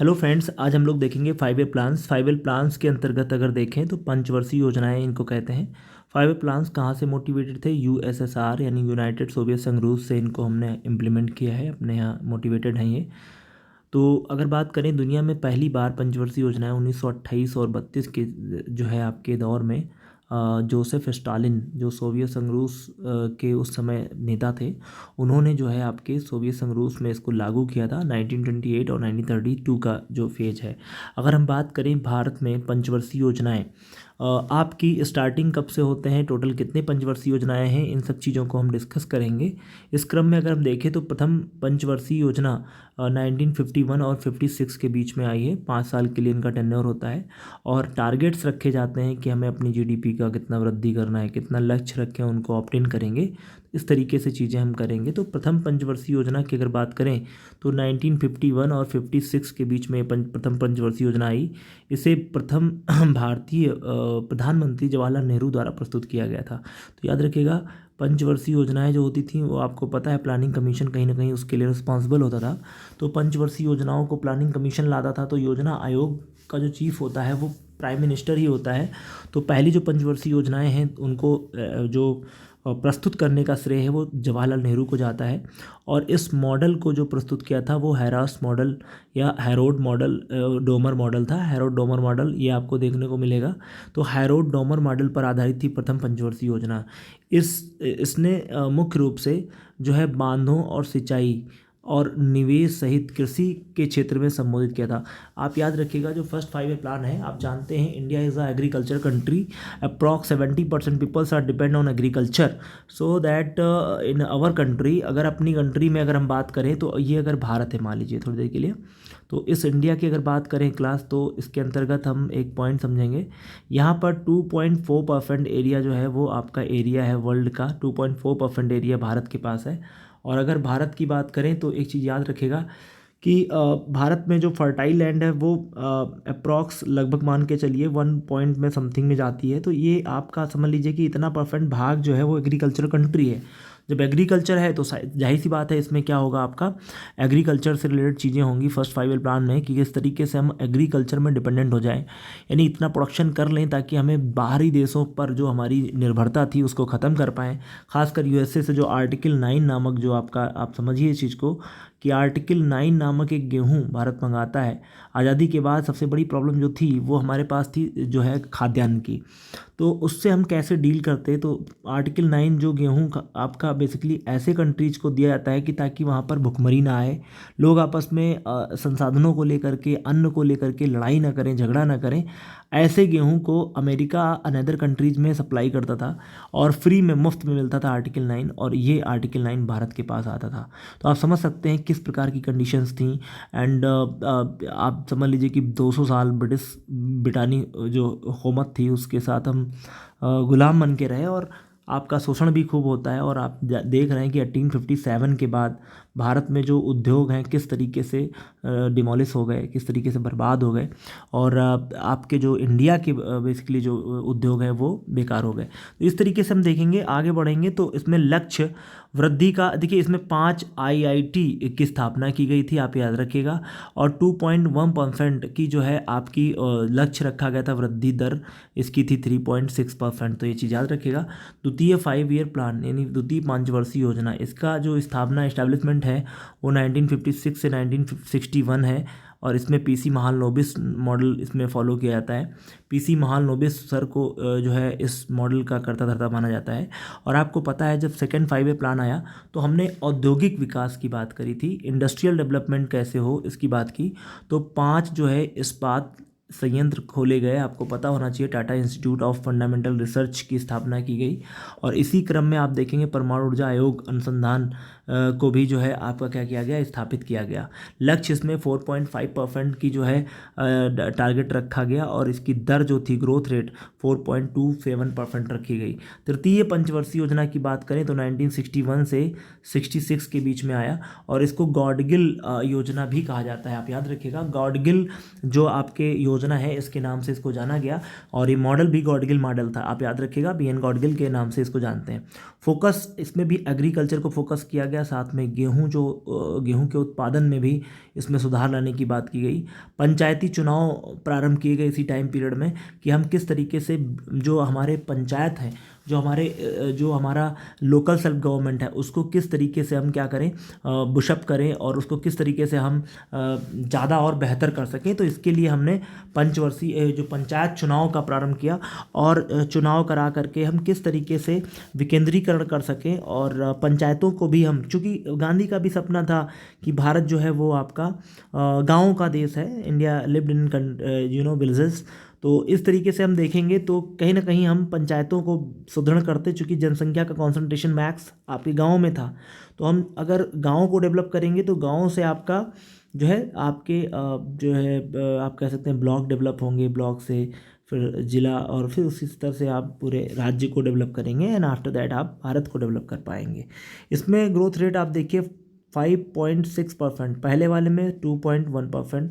Hello friends, आज हम लोग देखेंगे 5 ईयर प्लान्स। 5 ईयर प्लान्स के अंतर्गत अगर देखें तो पंचवर्षीय योजनाएं इनको कहते हैं। 5 ईयर प्लान्स कहाँ से मोटिवेटेड थे? यूएसएसआर यानी यूनाइटेड सोवियत संघ रूस से इनको हमने इम्प्लीमेंट किया है, अपने यहाँ मोटिवेटेड हैं ये। तो अगर बात करें, दुनिया में पहली बार पंचवर्षीय योजनाएं 1928 और 32 के जो है आपके दौर में जोसेफ स्टालिन, जो सोवियत संघ रूस के उस समय नेता थे, उन्होंने जो है आपके सोवियत संघ रूस में इसको लागू किया था 1928 और 1932 का जो फेज है। अगर हम बात करें भारत में पंचवर्षीय योजनाएं, आपकी स्टार्टिंग कब से होते हैं, टोटल कितने पंचवर्षीय योजनाएं हैं, इन सब चीज़ों को हम डिस्कस करेंगे। इस क्रम में अगर हम देखें तो प्रथम पंचवर्षीय योजना 1951 और 56 के बीच में आई है। 5 साल के लिए इनका टेन्योर होता है और टारगेट्स रखे जाते हैं कि हमें अपनी जीडीपी का कितना वृद्धि करना है, कितना लक्ष्य रखें, उनको ऑप्टेन करेंगे। इस तरीके से चीज़ें हम करेंगे। तो प्रथम पंचवर्षीय योजना की अगर बात करें तो 1951 और 56 के बीच में प्रथम पंचवर्षीय योजना आई। इसे प्रथम भारतीय प्रधानमंत्री जवाहरलाल नेहरू द्वारा प्रस्तुत किया गया था। तो याद रखिएगा, पंचवर्षीय योजनाएं जो होती थी वो आपको पता है प्लानिंग कमीशन कहीं ना कहीं उसके लिए रिस्पॉन्सिबल होता था। तो पंचवर्षीय योजनाओं को प्लानिंग कमीशन लाता था। तो योजना आयोग का जो चीफ होता है वो प्राइम मिनिस्टर ही होता है। तो पहली जो पंचवर्षीय योजनाएं हैं उनको जो प्रस्तुत करने का श्रेय है वो जवाहरलाल नेहरू को जाता है। और इस मॉडल को जो प्रस्तुत किया था वो हैरास मॉडल या हैरोल्ड मॉडल, डोमर मॉडल था। हैरोल्ड डोमर मॉडल ये आपको देखने को मिलेगा। तो हैरोल्ड डोमर मॉडल पर आधारित थी प्रथम पंचवर्षीय योजना। इसने मुख्य रूप से जो है बांधों और सिंचाई और निवेश सहित कृषि के क्षेत्र में संबोधित किया था। आप याद रखिएगा, जो फर्स्ट 5 ईयर प्लान है, आप जानते हैं India is a agriculture country. Approx 70% peoples are depend on agriculture. So that in our country, अगर अपनी कंट्री में अगर हम बात करें तो ये अगर भारत है, मान लीजिए थोड़ी देर के लिए, तो इस इंडिया की अगर बात करें क्लास, तो इसके अंतर्गत हम एक पॉइंट समझेंगे। यहाँ पर 2.4% एरिया जो है वो आपका एरिया है वर्ल्ड का। 2.4% एरिया भारत के पास है। और अगर भारत की बात करें तो एक चीज़ याद रखेगा कि भारत में जो फर्टाइल लैंड है वो अप्रॉक्स लगभग मान के चलिए 1 पॉइंट में समथिंग में जाती है। तो ये आपका समझ लीजिए कि इतना परसेंट भाग जो है वो एग्रीकल्चर कंट्री है। जब एग्रीकल्चर है तो जाहिर सी बात है इसमें क्या होगा, आपका एग्रीकल्चर से रिलेटेड चीज़ें होंगी फर्स्ट 5 ईयर प्लान में, कि किस तरीके से हम एग्रीकल्चर में डिपेंडेंट हो जाएं, यानी इतना प्रोडक्शन कर लें ताकि हमें बाहरी देशों पर जो हमारी निर्भरता थी उसको ख़त्म कर पाएँ। खासकर यूएसए से जो आर्टिकल 9 नामक जो आपका, आप समझिए इस चीज़ को कि आर्टिकल 9 नामक एक गेहूँ भारत मंगाता है। आज़ादी के बाद सबसे बड़ी प्रॉब्लम जो थी वो हमारे पास थी जो है खाद्यान्न की। तो उससे हम कैसे डील करते, तो आर्टिकल 9 जो गेहूँ का आपका बेसिकली ऐसे कंट्रीज को दिया जाता है कि ताकि वहाँ पर भुखमरी ना आए, लोग आपस में संसाधनों को लेकर के, अन्न को लेकर के लड़ाई ना करें, झगड़ा ना करें। ऐसे गेहूँ को अमेरिका अनदर कंट्रीज में सप्लाई करता था और फ्री में, मुफ्त में मिलता था आर्टिकल 9, और ये आर्टिकल 9 भारत के पास आता था। तो आप समझ सकते हैं किस प्रकार की कंडीशंस थी। एंड आप समझ लीजिए कि 200 साल ब्रिटिश ब्रिटानी जो हुकूमत थी उसके साथ हम गुलाम बन के रहे, और आपका शोषण भी खूब होता है। और आप देख रहे हैं कि 1857 के बाद भारत में जो उद्योग हैं किस तरीके से डिमोलिश हो गए, किस तरीके से बर्बाद हो गए, और आपके जो इंडिया के बेसिकली जो उद्योग हैं वो बेकार हो गए। तो इस तरीके से हम देखेंगे, आगे बढ़ेंगे तो इसमें लक्ष्य वृद्धि का, देखिए इसमें 5 आईआईटी की स्थापना की गई थी, आप याद रखिएगा। और 2.1% की जो है आपकी लक्ष्य रखा गया था वृद्धि दर, इसकी थी 3.6%। तो ये चीज़ याद रखिएगा। द्वितीय 5 ईयर प्लान यानी द्वितीय पंचवर्षीय योजना, इसका जो स्थापना एस्टैब्लिशमेंट है वो 1956 से 1961 है। और इसमें पीसी महालनोबिस मॉडल इसमें फॉलो किया जाता है। पीसी महालनोबिस सर को जो है इस मॉडल का कर्ता धर्ता माना जाता है। और आपको पता है जब सेकेंड 5 ईयर प्लान आया तो हमने औद्योगिक विकास की बात करी थी, इंडस्ट्रियल डेवलपमेंट कैसे हो इसकी बात की। तो 5 जो है इस्पात संयंत्र खोले गए, आपको पता होना चाहिए Tata institute of fundamental research की स्थापना की गई। और इसी क्रम में आप देखेंगे परमाणु ऊर्जा आयोग अनुसंधान को भी जो है आपका क्या किया गया, स्थापित किया गया। लक्ष्य इसमें 4.5% की जो है टारगेट रखा गया, और इसकी दर जो थी ग्रोथ रेट 4.27% रखी गई। तृतीय पंचवर्षीय योजना की बात करें तो 1961 से 66 के बीच में आया, और इसको गॉडगिल योजना भी कहा जाता है। आप याद रखिएगा, गॉडगिल जो आपके योजना है इसके नाम से इसको जाना गया, और ये मॉडल भी गॉडगिल मॉडल था। आप याद रखिएगा, बीएन गॉडगिल के नाम से इसको जानते हैं। फोकस इसमें भी एग्रीकल्चर को फोकस किया गया गया। साथ में गेहूं के उत्पादन में भी इसमें सुधार लाने की बात की गई। पंचायती चुनाव प्रारंभ किए गए इसी टाइम पीरियड में कि हम किस तरीके से जो हमारे पंचायत हैं, जो हमारा लोकल सेल्फ गवर्नमेंट है, उसको किस तरीके से हम क्या करें, बुशअप करें और उसको किस तरीके से हम ज़्यादा और बेहतर कर सकें। तो इसके लिए हमने पंचवर्षीय जो पंचायत चुनाव का प्रारंभ किया और चुनाव करा करके हम किस तरीके से विकेंद्रीकरण कर सकें और पंचायतों को भी हम, चूँकि गांधी का भी सपना था कि भारत जो है वो आपका गाँव का देश है, इंडिया लिव्ड इन विलेजेस। तो इस तरीके से हम देखेंगे तो कहीं ना कहीं हम पंचायतों को सुदृढ़ करते, चूँकि जनसंख्या का कॉन्सेंट्रेशन मैक्स आपके गाँव में था। तो हम अगर गाँव को डेवलप करेंगे तो गाँव से आपका जो है आपके आप कह सकते हैं ब्लॉक डेवलप होंगे, ब्लॉक से फिर जिला और फिर उसी स्तर से आप पूरे राज्य को डेवलप करेंगे एंड आफ्टर दैट आप भारत को डेवलप कर पाएंगे। इसमें ग्रोथ रेट आप देखिए 5.6%, पहले वाले में 2.1%,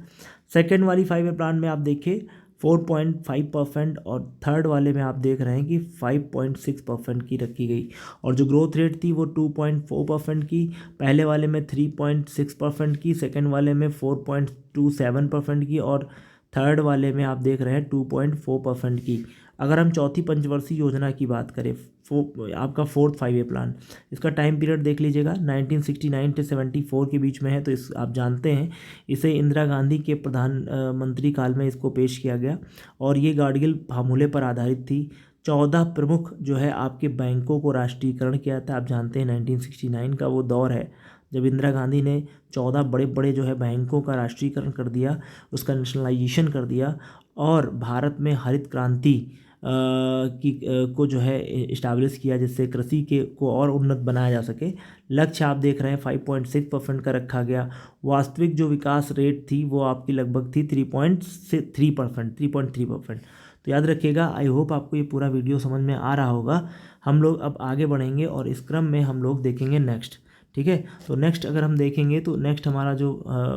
सेकेंड वाली 5 ईयर प्लान में आप देखिए 4.5% और थर्ड वाले में आप देख रहे हैं कि 5.6% की रखी गई। और जो ग्रोथ रेट थी वो 2.4% की, पहले वाले में 3.6% की, सेकेंड वाले में 4.27% की और थर्ड वाले में आप देख रहे हैं 2.4% की। अगर हम चौथी पंचवर्षीय योजना की बात करें, आपका 4th 5 ईयर प्लान, इसका टाइम पीरियड देख लीजिएगा 1969 से 74 के बीच में है। तो इस आप जानते हैं इसे इंदिरा गांधी के प्रधानमंत्री काल में इसको पेश किया गया और ये गाडगिल फार्मूले पर आधारित थी। 14 प्रमुख जो है आपके बैंकों को राष्ट्रीयकरण किया था। आप जानते हैं 1969 का वो दौर है जब इंदिरा गांधी ने 14 बड़े बड़े जो है बैंकों का राष्ट्रीयकरण कर दिया, उसका नेशनलाइजेशन कर दिया और भारत में हरित क्रांति को जो है इस्टाब्लिश किया, जिससे कृषि के को और उन्नत बनाया जा सके। लक्ष्य आप देख रहे हैं 5.6% का रखा गया। वास्तविक जो विकास रेट थी वो आपकी लगभग थी 3.3%। तो याद रखिएगा। आई होप आपको ये पूरा वीडियो समझ में आ रहा होगा। हम लोग अब आगे बढ़ेंगे और इस क्रम में हम लोग देखेंगे नेक्स्ट, ठीक है। तो नेक्स्ट अगर हम देखेंगे तो नेक्स्ट हमारा जो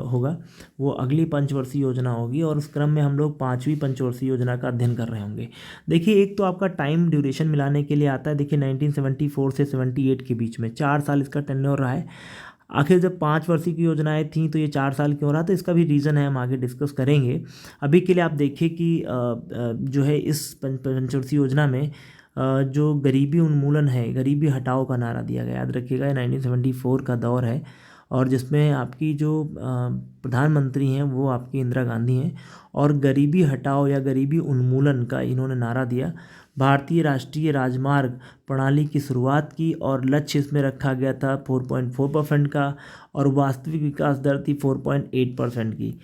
होगा वो अगली पंचवर्षीय योजना होगी और उस क्रम में हम लोग 5वीं पंचवर्षीय योजना का अध्ययन कर रहे होंगे। देखिए एक तो आपका टाइम ड्यूरेशन मिलाने के लिए आता है। देखिए 1974 से 78 के बीच में 4 साल इसका टेन्योर रहा है। आखिर जब 5 वर्षीय की योजनाएं थी तो ये 4 साल क्यों रहा, तो इसका भी रीज़न है, हम आगे डिस्कस करेंगे। अभी के लिए आप देखिए कि जो है इस पंचवर्षीय योजना में जो गरीबी उन्मूलन है, गरीबी हटाओ का नारा दिया गया। याद रखिएगा 1974 का दौर है और जिसमें आपकी जो प्रधानमंत्री हैं वो आपकी इंदिरा गांधी हैं और गरीबी हटाओ या गरीबी उन्मूलन का इन्होंने नारा दिया। भारतीय राष्ट्रीय राजमार्ग प्रणाली की शुरुआत की और लक्ष्य इसमें रखा गया था 4.4% का और वास्तविक विकास दर थी 4.8% की।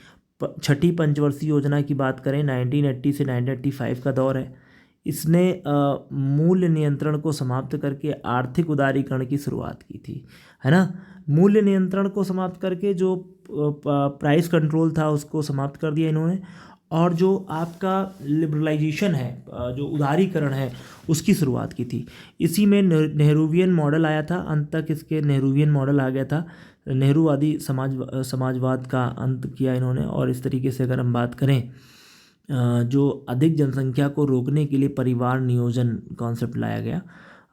छठी पंचवर्षीय योजना की बात करें 1980 से 1985 का दौर है। इसने मूल्य नियंत्रण को समाप्त करके आर्थिक उदारीकरण की शुरुआत की थी, है ना। मूल्य नियंत्रण को समाप्त करके जो प्राइस कंट्रोल था उसको समाप्त कर दिया इन्होंने और जो आपका लिबरलाइजेशन है, जो उदारीकरण है, उसकी शुरुआत की थी। इसी में नेहरूवियन मॉडल आया था। अंत तक इसके नेहरूवियन मॉडल आ गया था। नेहरूवादी समाजवाद का अंत किया इन्होंने। और इस तरीके से अगर हम बात करें जो अधिक जनसंख्या को रोकने के लिए परिवार नियोजन कॉन्सेप्ट लाया गया।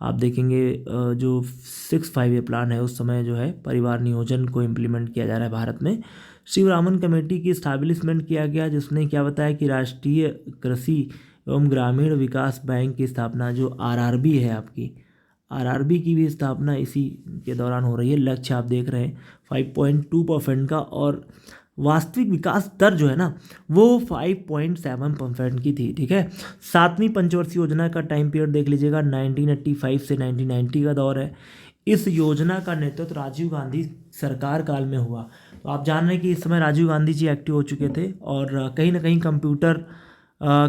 आप देखेंगे जो 6 5 ईयर प्लान है उस समय जो है परिवार नियोजन को इम्प्लीमेंट किया जा रहा है भारत में। शिवरामन कमेटी की इस्टेब्लिशमेंट किया गया जिसने क्या बताया कि राष्ट्रीय कृषि एवं ग्रामीण विकास बैंक की स्थापना, जो आरआरबी है आपकी, आरआरबी की भी स्थापना इसी के दौरान हो रही है। लक्ष्य आप देख रहे हैं 5.2% का और वास्तविक विकास दर जो है ना वो 5.7% की थी, ठीक है। 7वीं पंचवर्षीय योजना का टाइम पीरियड देख लीजिएगा 1985 से 1990 का दौर है। इस योजना का नेतृत्व राजीव गांधी सरकार काल में हुआ। तो आप जान रहे हैं कि इस समय राजीव गांधी जी एक्टिव हो चुके थे और कहीं ना कहीं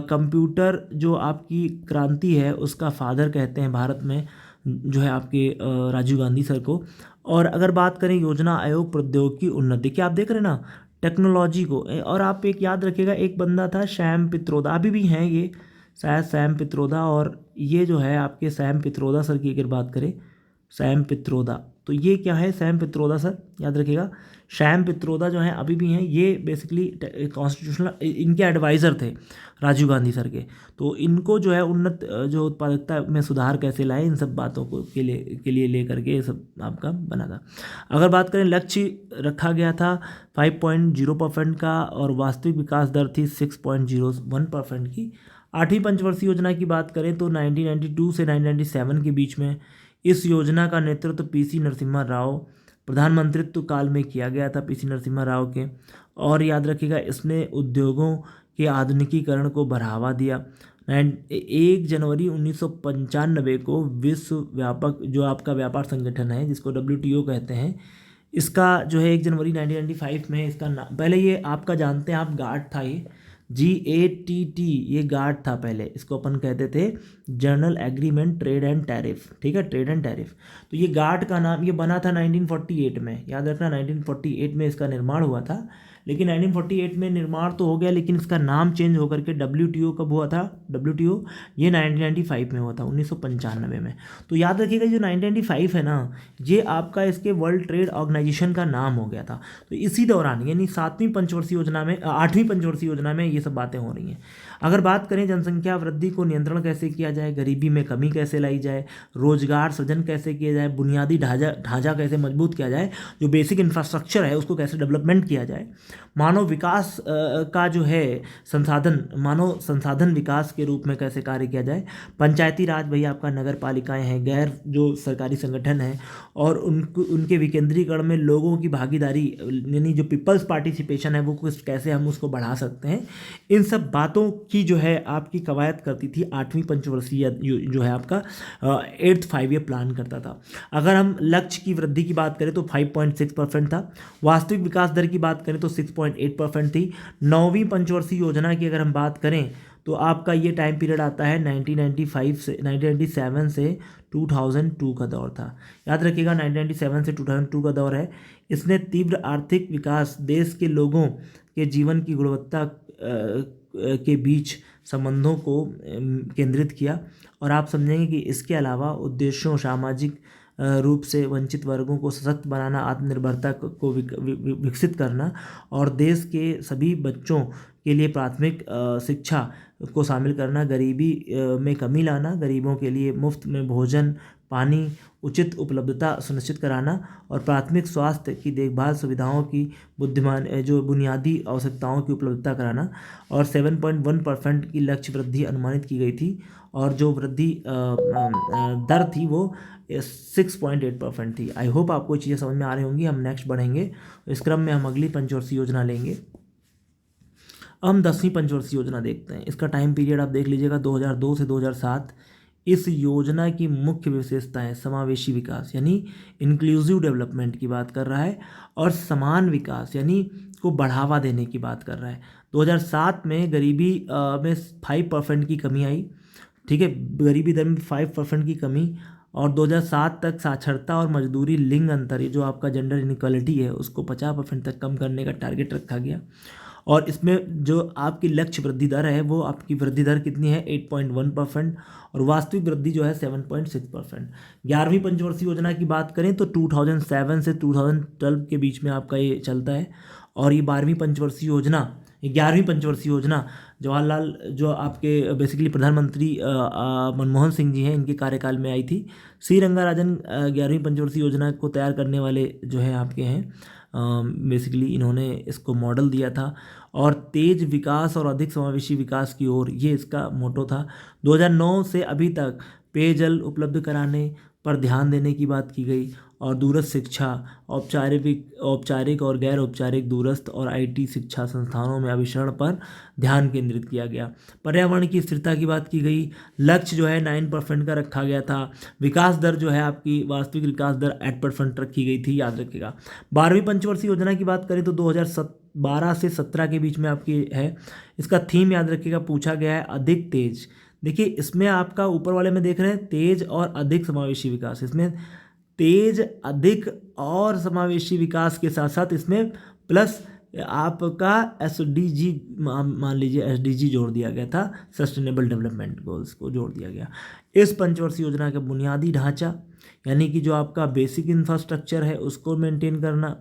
कंप्यूटर जो आपकी क्रांति है उसका फादर कहते हैं भारत में जो है आपके राजीव गांधी सर को। और अगर बात करें योजना आयोग प्रौद्योगिकी उन्नति की, आप देख रहे हैं ना टेक्नोलॉजी को। और आप एक याद रखिएगा एक बंदा था सैम पित्रोदा, अभी भी हैं ये शायद सैम पित्रोदा, और ये जो है आपके सैम पित्रोदा सर की अगर बात करें सैम पित्रोदा। तो ये क्या है सैम पित्रोदा सर, याद रखिएगा। सैम पित्रोदा जो है अभी भी हैं, ये बेसिकली कॉन्स्टिट्यूशनल इनके एडवाइज़र थे राजीव गांधी सर के। तो इनको जो है उन्नत जो उत्पादकता में सुधार कैसे लाए, इन सब बातों को के लिए लेकर के ये सब आपका बना था। अगर बात करें, लक्ष्य रखा गया था 5.0% का और वास्तविक विकास दर थी 6.01% की। आठवीं पंचवर्षीय योजना की बात करें तो 1992 से 1997 के बीच में इस योजना का नेतृत्व पीसी नरसिम्हा राव प्रधानमंत्रित्व काल में किया गया था, पीसी नरसिम्हा राव के। और याद रखिएगा, इसने उद्योगों के आधुनिकीकरण को बढ़ावा दिया। 1 जनवरी 1995 को विश्व व्यापक जो आपका व्यापार संगठन है, जिसको WTO कहते हैं, इसका जो है 1 जनवरी 1995 में इसका नाम, पहले ये आपका जानते हैं आप, गार्ड था ये, GATT, ये गार्ड था पहले। इसको अपन कहते थे general agreement trade and tariff, ठीक है, ट्रेड एंड टैरिफ। तो ये गार्ड का नाम, ये बना था 1948 में, याद रखना 1948 में इसका निर्माण हुआ था। लेकिन 1948 में निर्माण तो हो गया, लेकिन इसका नाम चेंज होकर के WTO कब हुआ था, WTO ये 1995 में हुआ था, 1995 में। तो याद रखिएगा, जो 1995 है ना, ये आपका इसके वर्ल्ड ट्रेड ऑर्गेनाइजेशन का नाम हो गया था। तो इसी दौरान, यानी 7वीं पंचवर्षीय योजना में, 8वीं पंचवर्षीय योजना में ये सब बातें हो रही हैं। अगर बात करें जनसंख्या वृद्धि को नियंत्रण कैसे किया जाए, गरीबी में कमी कैसे लाई जाए, रोजगार सृजन कैसे किया जाए, बुनियादी ढांचा कैसे मजबूत किया जाए, जो बेसिक इंफ्रास्ट्रक्चर है उसको कैसे डेवलपमेंट किया जाए, मानव विकास का जो है मानव संसाधन विकास के रूप में कैसे कार्य किया जाए, पंचायती राज, भाई आपका नगर पालिकाएँ हैं, गैर जो सरकारी संगठन हैं, और उनके विकेंद्रीकरण में लोगों की भागीदारी, यानी जो पीपल्स पार्टिसिपेशन है, वो कैसे हम उसको बढ़ा सकते हैं। इन सब बातों की जो है आपकी कवायद करती थी 8वीं पंचवर्षीय जो है आपका 8th 5 ईयर प्लान करता था। अगर हम लक्ष्य की वृद्धि की बात करें तो 5.6% था। वास्तविक विकास दर की बात करें तो 6.8% थी। 9वीं पंचवर्षीय योजना की अगर हम बात करें तो आपका ये टाइम पीरियड आता है 1997 से 2002 का दौर था। याद रखिएगा, 1997 से 2002 का दौर है। इसने तीव्र आर्थिक विकास, देश के लोगों के जीवन की गुणवत्ता के बीच संबंधों को केंद्रित किया। और आप समझेंगे कि इसके अलावा उद्देश्यों, सामाजिक रूप से वंचित वर्गों को सशक्त बनाना, आत्मनिर्भरता को विकसित करना, और देश के सभी बच्चों के लिए प्राथमिक शिक्षा को शामिल करना, गरीबी में कमी लाना, गरीबों के लिए मुफ्त में भोजन, पानी, उचित उपलब्धता सुनिश्चित कराना, और प्राथमिक स्वास्थ्य की देखभाल सुविधाओं की जो बुनियादी आवश्यकताओं की उपलब्धता कराना। और 7.1% की लक्ष्य वृद्धि अनुमानित की गई थी, और जो वृद्धि दर थी वो 6.8% थी। आई होप आपको चीज़ें समझ में आ रही होंगी। हम नेक्स्ट बढ़ेंगे, इस क्रम में हम अगली पंचवर्षीय योजना लेंगे। हम 10वीं पंचवर्षीय योजना देखते हैं। इसका टाइम पीरियड आप देख लीजिएगा, 2002 से 2007। इस योजना की मुख्य विशेषताएं समावेशी विकास यानी इंक्लूसिव डेवलपमेंट की बात कर रहा है, और समान विकास यानी को बढ़ावा देने की बात कर रहा है। 2007 में गरीबी में 5% की कमी आई, ठीक है, गरीबी दर में 5% की कमी। और 2007 तक साक्षरता और मजदूरी लिंग अंतर, ये जो आपका जेंडर इनइक्वालिटी है, उसको 50% तक कम करने का टारगेट रखा गया। और इसमें जो आपकी लक्ष्य वृद्धि दर है, वो आपकी वृद्धि दर कितनी है, 8.1%, और वास्तविक वृद्धि जो है 7.6%। 11वीं पंचवर्षीय योजना की बात करें तो 2007 से 2012 के बीच में आपका ये चलता है। और ये 11वीं पंचवर्षीय योजना जवाहरलाल जो आपके बेसिकली प्रधानमंत्री मनमोहन सिंह जी हैं, इनके कार्यकाल में आई थी। सी रंगाराजन 11वीं पंचवर्षीय योजना को तैयार करने वाले जो हैं आपके हैं, बेसिकली इन्होंने इसको मॉडल दिया था। और तेज विकास और अधिक समावेशी विकास की ओर, ये इसका मोटो था। 2009 से अभी तक पेयजल उपलब्ध कराने पर ध्यान देने की बात की गई, और दूरस्थ शिक्षा, औपचारिक और गैर औपचारिक दूरस्थ और IT शिक्षा संस्थानों में अभिसरण पर ध्यान केंद्रित किया गया। पर्यावरण की स्थिरता की बात की गई। लक्ष्य जो है 9% का रखा गया था। विकास दर जो है आपकी वास्तविक विकास दर 8% रखी गई थी, याद रखिएगा। 12वीं पंचवर्षीय योजना की बात करें तो 2012 से 17 के बीच में आपकी है। इसका थीम याद रखिएगा, पूछा गया है अधिक तेज। देखिए, इसमें आपका ऊपर वाले में देख रहे हैं तेज और अधिक समावेशी विकास, इसमें तेज, अधिक और समावेशी विकास के साथ साथ इसमें प्लस आपका SDG मान लीजिए SDG जोड़ दिया गया था, सस्टेनेबल डेवलपमेंट गोल्स को जोड़ दिया गया। इस पंचवर्षीय योजना का बुनियादी ढांचा यानी कि जो आपका बेसिक इंफ्रास्ट्रक्चर है उसको मेंटेन करना,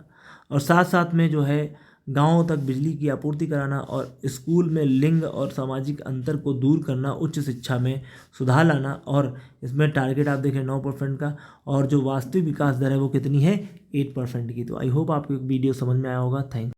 और साथ साथ में जो है गाँवों तक बिजली की आपूर्ति कराना, और स्कूल में लिंग और सामाजिक अंतर को दूर करना, उच्च शिक्षा में सुधार लाना, और इसमें टारगेट आप देखें 9% का, और जो वास्तविक विकास दर है वो कितनी है 8% की। तो आई होप आपको वीडियो समझ में आया होगा। थैंक